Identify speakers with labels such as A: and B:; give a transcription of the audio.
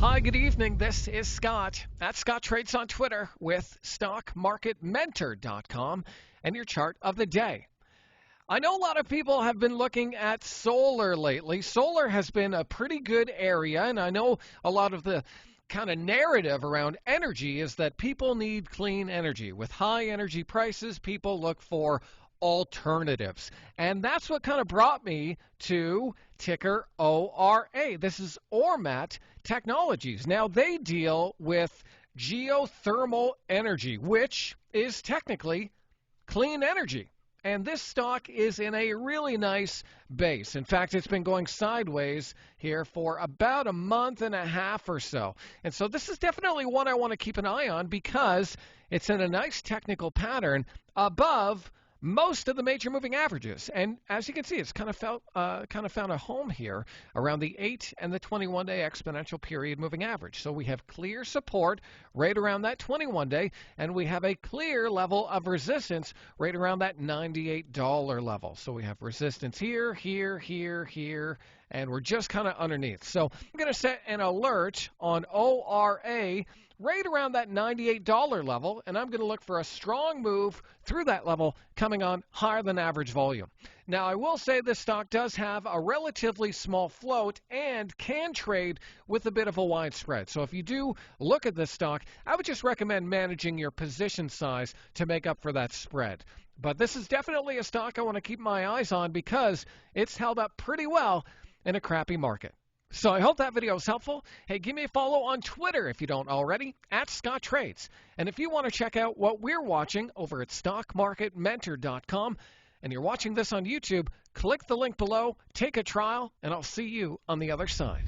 A: Hi, good evening. This is Scott at Scott Trades on Twitter with StockMarketMentor.com and your chart of the day. I know a lot of people have been looking at solar lately. Solar has been a pretty good area, and I know a lot of the kind of narrative around energy is that people need clean energy. With high energy prices, people look for alternatives. And that's what kind of brought me to ticker ORA. This is Ormat Technologies. Now, they deal with geothermal energy, which is technically clean energy. And this stock is in a really nice base. In fact, it's been going sideways here for about a month and a half or so. And so this is definitely one I want to keep an eye on because it's in a nice technical pattern above most of the major moving averages. And as you can see, it's kind of found a home here around the 8 and the 21-day exponential period moving average. So we have clear support right around that 21-day, and we have a clear level of resistance right around that $98 level. So we have resistance here, here, here, here, and we're just kind of underneath. So I'm going to set an alert on ORA right around that $98 level, and I'm going to look for a strong move through that level coming on higher than average volume. Now, I will say this stock does have a relatively small float and can trade with a bit of a wide spread. So if you do look at this stock, I would just recommend managing your position size to make up for that spread. But this is definitely a stock I want to keep my eyes on because it's held up pretty well in a crappy market. So I hope that video was helpful. Hey, give me a follow on Twitter if you don't already, at Scott Trades. And if you want to check out what we're watching over at StockMarketMentor.com, and you're watching this on YouTube, click the link below, take a trial, and I'll see you on the other side.